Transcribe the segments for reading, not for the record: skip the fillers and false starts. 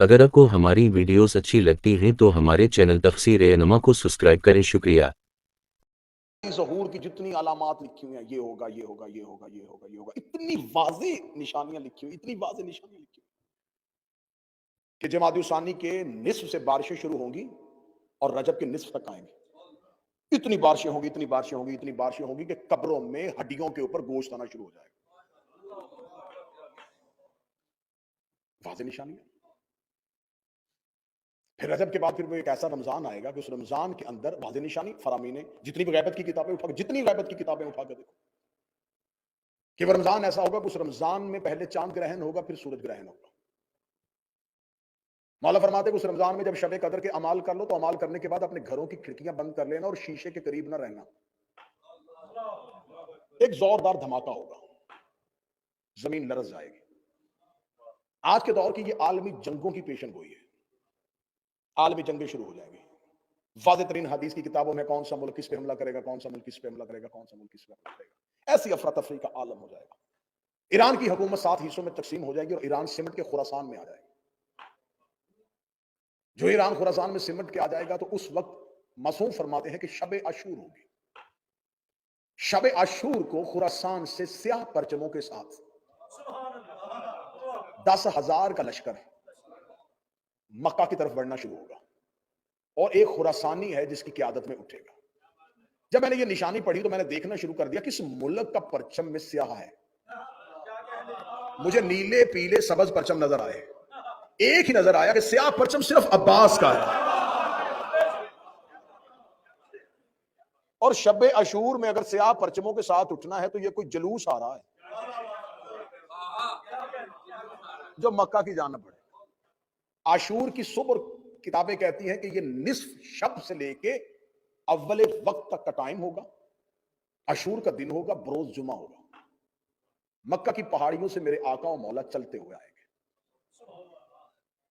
اگر آپ کو ہماری ویڈیوز اچھی لگتی ہیں تو ہمارے چینل تفسیر انما کو سبسکرائب کریں۔ شکریہ۔ ظہور کی جتنی علامات لکھی ہوئی ہیں، یہ ہوگا یہ ہوگا یہ ہوگا یہ ہوگا یہ ہوگا، اتنی واضح نشانیاں لکھی ہوئی، اتنی واضح نشانیاں لکھی ہوئی کہ جمادی الثانی کے نصف سے بارشیں شروع ہوں گی اور رجب کے نصف تک آئیں گی۔ اتنی بارشیں ہوں گی، اتنی بارشیں ہوں گی، اتنی بارشیں ہوں گی کہ قبروں میں ہڈیوں کے اوپر گوشت آنا شروع ہو جائے گا۔ واضح نشانی ہے۔ پھر رجب کے بعد پھر وہ ایک ایسا رمضان آئے گا کہ اس رمضان کے اندر واضح نشانی فرامین جتنی بھی غیبت کی کتابیں اٹھا جتنی غیبت کی کتابیں اٹھا کے دیکھو کہ وہ رمضان ایسا ہوگا کہ اس رمضان میں پہلے چاند گرہن ہوگا، پھر سورج گرہن ہوگا۔ مولا فرماتے ہیں کہ اس رمضان میں جب شب قدر کے اعمال کر لو تو اعمال کرنے کے بعد اپنے گھروں کی کھڑکیاں بند کر لینا اور شیشے کے قریب نہ رہنا۔ ایک زوردار دھماکہ ہوگا، زمین لرز جائے گی۔ آج کے دور کی یہ عالمی جنگوں کی پیشن گوئی ہے، عالمی جنگیں شروع ہو جائیں گی۔ واضح ترین حدیث کی کتابوں میں کون سا ملک کس پہ حملہ کرے گا، کون سا ملک کس پہ حملہ کرے گا، کون سا ملک کس پہ حملہ کرے گا، ایسی افراتفری کا عالم ہو جائے گا۔ ایران کی حکومت 7 حصوں میں تقسیم ہو جائے گی اور ایران سمٹ کے خراسان میں آ جائے گی۔ جو ایران خراسان میں سمٹ کے آ جائے گا تو اس وقت معصوم فرماتے ہیں کہ شب عاشور ہوگی۔ شب عاشور کو خراسان سے سیاہ پرچموں کے ساتھ 10,000 کا لشکر مکہ کی طرف بڑھنا شروع ہوگا اور ایک خراسانی ہے جس کی قیادت میں اٹھے گا۔ جب میں نے یہ نشانی پڑھی تو میں نے دیکھنا شروع کر دیا کس ملک کا پرچم میں سیاہ ہے۔ مجھے نیلے پیلے سبز پرچم نظر آئے، ایک ہی نظر آیا کہ سیاہ پرچم صرف عباس کا ہے۔ اور شب عاشور میں اگر سیاہ پرچموں کے ساتھ اٹھنا ہے تو یہ کوئی جلوس آ رہا ہے جو مکہ کی جانب بڑھے۔ عاشور کی صبح کتابیں کہتی ہیں کہ یہ نصف شب سے لے کے اول وقت تک کا ٹائم ہوگا۔ عاشور کا دن ہوگا، بروز جمعہ ہوگا۔ مکہ کی پہاڑیوں سے میرے آقا و مولا چلتے ہوئے آئیں گے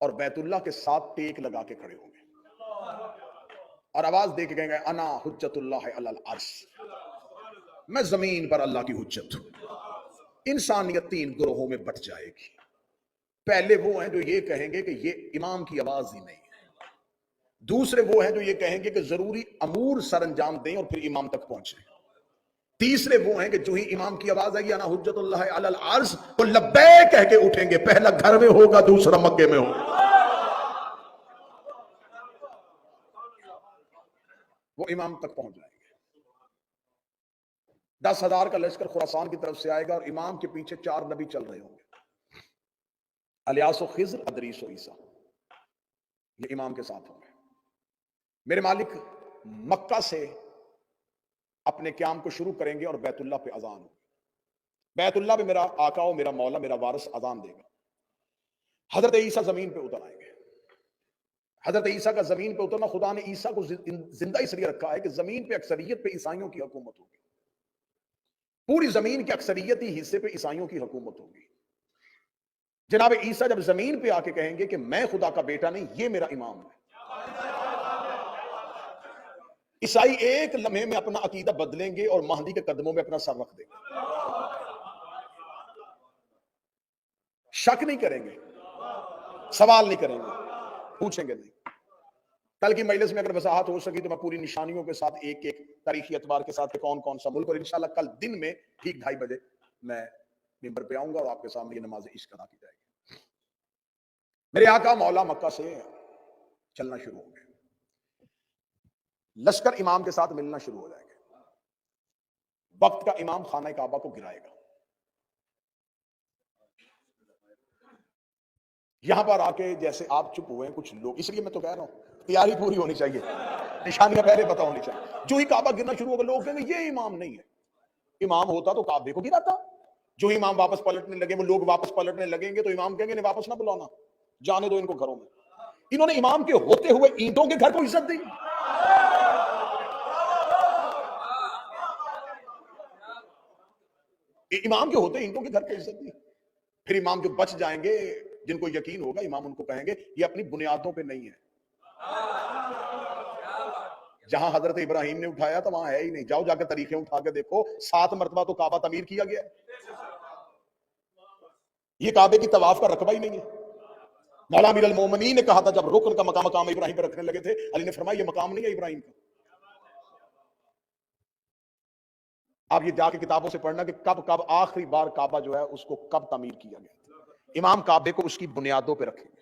اور بیت اللہ کے ساتھ ٹیک لگا کے کھڑے ہوں گے اور آواز دے کے کہیں گے انا حجت اللہ علی العرش، میں زمین پر اللہ کی حجت ہوں۔ انسانیت 3 گروہوں میں بٹ جائے گی۔ پہلے وہ ہیں جو یہ کہیں گے کہ یہ امام کی آواز ہی نہیں ہے، دوسرے وہ ہیں جو یہ کہیں گے کہ ضروری امور سر انجام دیں اور پھر امام تک پہنچیں، تیسرے وہ ہیں کہ جو ہی امام کی آواز آئے گی انا حجت اللہ علی العرش تو لبیک کہہ کے اٹھیں گے۔ پہلا گھر میں ہوگا، دوسرا مکے میں ہوگا، وہ امام تک پہنچ جائیں گے۔ 10,000 کا لشکر خراسان کی طرف سے آئے گا اور امام کے پیچھے 4 نبی چل رہے ہوں گے، الیاس و خضر، ادریس و عیسیٰ، یہ امام کے ساتھ ہوں گے۔ میرے مالک مکہ سے اپنے قیام کو شروع کریں گے اور بیت اللہ پہ اذان ہوگی۔ بیت اللہ پہ میرا آقا و میرا مولا میرا وارث اذان دے گا۔ حضرت عیسیٰ زمین پہ اتر آئیں گے۔ حضرت عیسیٰ کا زمین پہ اترنا، خدا نے عیسیٰ کو زندہ اس لیے رکھا ہے کہ زمین پہ اکثریت پہ عیسائیوں کی حکومت ہوگی، پوری زمین کے اکثریتی حصے پہ عیسائیوں کی حکومت ہوگی۔ جناب عیسیٰ جب زمین پہ آ کے کہیں گے کہ میں خدا کا بیٹا نہیں، یہ میرا امام ہے، عیسائی ایک لمحے میں اپنا عقیدہ بدلیں گے اور مہدی کے قدموں میں اپنا سر رکھ دیں گے، شک نہیں کریں گے، سوال نہیں کریں گے، پوچھیں گے نہیں۔ کل کی مجلس میں اگر وضاحت ہو سکی تو میں پوری نشانیوں کے ساتھ ایک ایک تاریخی اعتبار کے ساتھ کہ کون کون سا ملک، اور انشاءاللہ کل دن میں ٹھیک 2:30 بجے میں ممبر پہ آؤں گا اور آپ کے سامنے یہ نماز عشق ادا کی جائے گی۔ میرے آقا مولا مکہ سے چلنا شروع ہوں گے، لشکر امام کے ساتھ ملنا شروع ہو جائے گے۔ وقت کا امام خانہ کعبہ کو گرائے گا۔ یہاں پر آ کے جیسے آپ چپ ہوئے ہیں کچھ لوگ، اس لیے میں تو کہہ رہا ہوں تیاری پوری ہونی چاہیے، نشانیاں پہلے پتہ ہونی چاہیے۔ جو ہی کعبہ گرنا شروع ہوگا لوگ کہیں گے یہ امام نہیں ہے، امام ہوتا تو کعبے کو گراتا۔ جو ہی امام واپس پلٹنے لگے، وہ لوگ واپس پلٹنے لگیں گے تو امام کہیں گے انہیں واپس نہ بلانا، جانے دو ان کو گھروں میں۔ انہوں نے امام کے ہوتے ہوئے اینٹوں کے گھر کو عزت دی۔ امام کے ہوتے اینٹوں کے گھر کو عزت دی۔ پھر امام جو بچ جائیں گے، جن کو یقین ہوگا، امام ان کو کہیں گے یہ اپنی بنیادوں پہ نہیں ہے، جہاں حضرت ابراہیم نے اٹھایا تھا وہاں ہے ہی نہیں، جاؤ جا کے تاریخیں اٹھا کے دیکھو، 7 مرتبہ تو کعبہ تعمیر کیا گیا ہے، یہ کعبے کی طواف کا رقبہ ہی نہیں ہے۔ مولا امیر المومنین نے کہا تھا جب رکن کا مقام ابراہیم پہ رکھنے لگے تھے، علی نے فرمایا یہ مقام نہیں ہے ابراہیم کا. آپ یہ جا کے کتابوں سے پڑھنا کہ کب آخری بار کعبہ جو ہے اس کو کب تعمیر کیا گیا. امام کعبے کو اس کی بنیادوں پہ رکھیں گے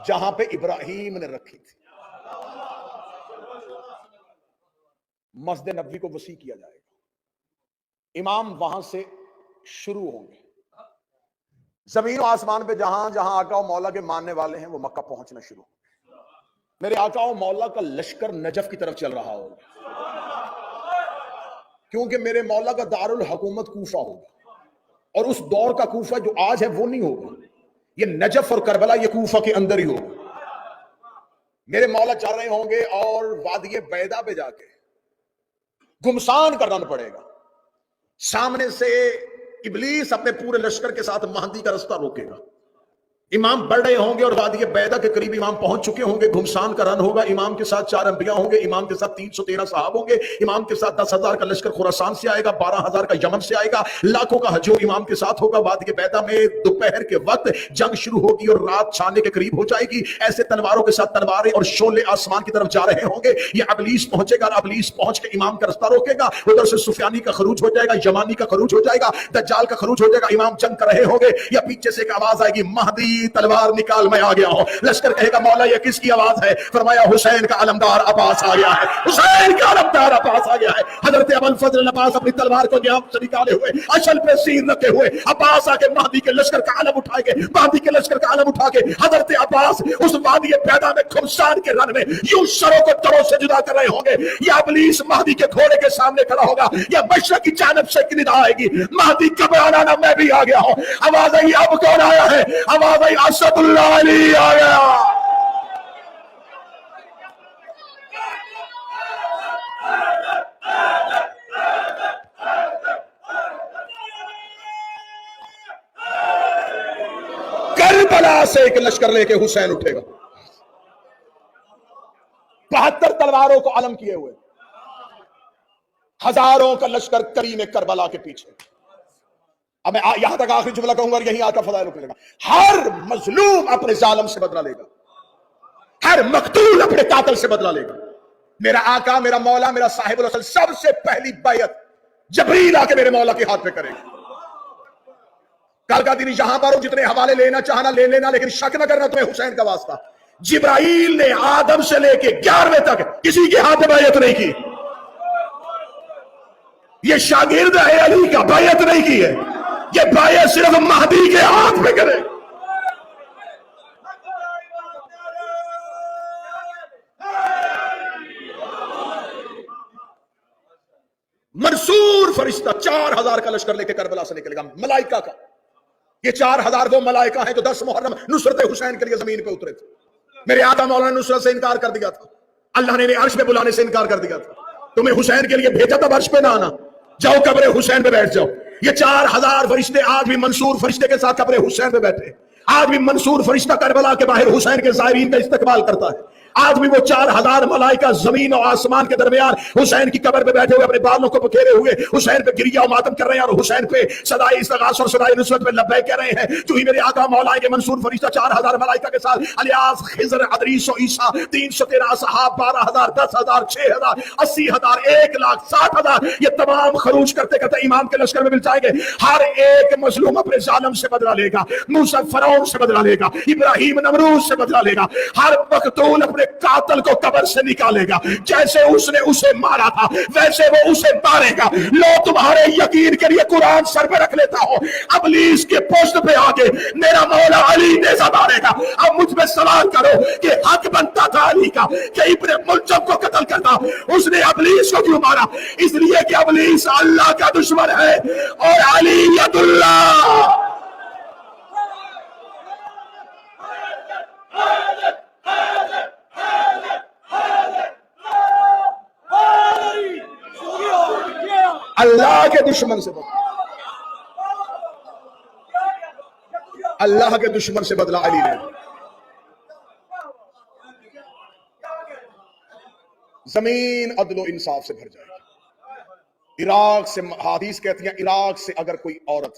جہاں پہ ابراہیم نے رکھی تھی. مسجد نبوی کو وسیع کیا جائے گا، امام وہاں سے شروع ہوں گے. زمین و آسمان پہ جہاں جہاں آقا و مولا کے ماننے والے ہیں وہ مکہ پہنچنا شروع ہوں. میرے آقا و مولا کا لشکر نجف کی طرف چل رہا ہوگا، کیونکہ میرے مولا کا دارالحکومت کوفہ ہوگا، اور اس دور کا کوفہ جو آج ہے وہ نہیں ہوگا. یہ نجف اور کربلا یہ کوفہ کے اندر ہی ہوگا. میرے مولا چل رہے ہوں گے اور وادی بیدا پہ جا کے گمسان کا رن پڑے گا. سامنے سے ابلیس اپنے پورے لشکر کے ساتھ مہدی کا رستہ روکے گا. امام بڑھ رہے ہوں گے اور وادی بیدا کے قریب امام پہنچ چکے ہوں گے. گھمسان کا رن ہوگا. امام کے ساتھ 4 انبیاء ہوں گے. امام کے ساتھ 313 صحابہ ہوں گے. امام کے ساتھ 10,000 کا لشکر خراسان سے آئے گا، 12,000 کا یمن سے آئے گا، لاکھوں کا ہجوم امام کے ساتھ ہوگا. وادی بیدا میں دوپہر کے وقت جنگ شروع ہوگی اور رات چھانے کے قریب ہو جائے گی. ایسے تلواروں کے ساتھ تلواریں اور شعلے آسمان کی طرف جا رہے ہوں گے. یہ ابلیس پہنچے گا اور ابلیس پہنچ کے امام کا رستہ روکے گا. ادھر سے سفیانی کا خروج ہو جائے گا، یمانی کا خروج ہو جائے گا، دجال کا خروج ہو جائے گا. امام جنگ کر رہے ہوں گے، یا پیچھے سے ایک آواز آئے گی، مہدی تلوار نکال میں آ گیا ہوں. لشکر کہے گا مولا یہ کس کی آواز ہے؟ فرمایا حسین کا علمدار عباس آ گیا ہے. حسین کا علمدار عباس آ گیا ہے. حضرت ابوالفضل عباس اپنی تلوار کو نیام سے نکالے ہوئے، اشل پہ سین رکھے ہوئے عباس آ کے مہدی کے لشکر کا علم اٹھائے گے. مہدی کے لشکر کا علم اٹھا کے حضرت عباس اس وادی بیدا میں خمسان کے رن میں یوں سروں کو تروں سے جدا کر رہے ہوں گے. یا ابلیس مہدی کے گھوڑے کے سامنے کھڑا ہوگا، یا مشرق کی جانب سے ایک ندا آئے گی، مہدی کب آنا نا میں بھی آ گیا ہوں. آواز آئی اب کون آیا ہے؟ آواز آئی اسد اللہ علی آ گیا. کربلا سے ایک لشکر لے کے حسین اٹھے گا، 72 تلواروں کو علم کیے ہوئے، ہزاروں کا لشکر کریم کربلا کے پیچھے. اب میں یہاں تک آخری جملہ کہوں گا اور یہیں آ کر فضائل رکنے لگا. ہر مظلوم اپنے ظالم سے بدلہ لے گا، ہر مقتول اپنے قاتل سے بدلہ لے گا. میرا آقا، میرا مولا، میرا صاحب الرسول سب سے پہلی بیعت جبریل آ کے میرے مولا کے ہاتھ پہ کرے گا. کل کا دن یہاں پر جتنے حوالے لینا چاہنا لے لینا، لیکن شک نہ کرنا تمہیں حسین کا واسطہ. جبرائیل نے آدم سے لے کے 11ویں تک کسی کے ہاتھ میں بیعت نہیں کی. یہ شاگرد ہے علی کا، بیعت نہیں کی ہے. یہ بیعت صرف مہدی کے ہاتھ میں کرے. منصور فرشتہ 4000 کا لشکر لے کے کربلا سے نکلے گا، ملائکہ کا. یہ 4000 وہ ملائکہ ہیں جو 10 محرم نصرت حسین کے لیے زمین پہ اترے تھے. میرے آقا مولا نے نصرت سے انکار کر دیا تھا، اللہ نے عرش پہ بلانے سے انکار کر دیا تھا. تمہیں حسین کے لیے بھیجا تھا، عرش پہ نہ آنا، جاؤ قبر حسین پہ بیٹھ جاؤ. یہ 4000 فرشتے آج بھی منصور فرشتے کے ساتھ قبر حسین پہ بیٹھے. آج بھی منصور فرشتہ کربلا کے باہر حسین کے زائرین کا استقبال کرتا ہے. آج بھی وہ 4000 ملائکہ زمین و آسمان کے درمیان حسین کی قبر پہ بیٹھے ہوئے اپنے بالوں کو بکھیرے ہوئے حسین پہ گریہ و ماتم کر رہے ہیں اور حسین پہ صدائے استغاثہ اور صدائے نصرت پہ لبیک کہہ رہے ہیں. جو ہی میرے آقا مولا کے منصور فرشتہ 4000 ملائکہ کے ساتھ الیاس، خضر، ادریس و عیسیٰ، 313 اصحاب، 12000، 10000، 6000، 80000، 1,60,000 یہ تمام خروج کرتے کرتے امام کے لشکر میں مل جائیں گے. ہر ایک مظلوم اپنے ظالم سے بدلہ لے گا، موسیٰ فرعون سے بدلہ لے گا، ابراہیم نمرود سے بدلہ لے گا. ہر مقتول اپنے قاتل کو قبر سے نکالے گا. جیسے اس نے اسے مارا تھا ویسے وہ اسے مارے گا. لو تمہارے یقین کے لیے قرآن سر پہ رکھ لیتا ہوں. ابلیس کے پوسٹ پہ آگے میرا مولا علی نیزہ مارے گا. اب مجھ پہ سوال کرو کہ حق بنتا تھا علی کا کہ ابن ملجم کو قتل کرنا، اس نے ابلیس کو کیوں مارا؟ اس لیے کہ ابلیس اللہ کا دشمن ہے اور علی ید اللہ. اللہ کے دشمن سے بدلا، اللہ کے دشمن سے بدلا علی نے. زمین عدل و انصاف سے بھر جائے گی. عراق سے حدیث کہتی ہے عراق سے اگر کوئی عورت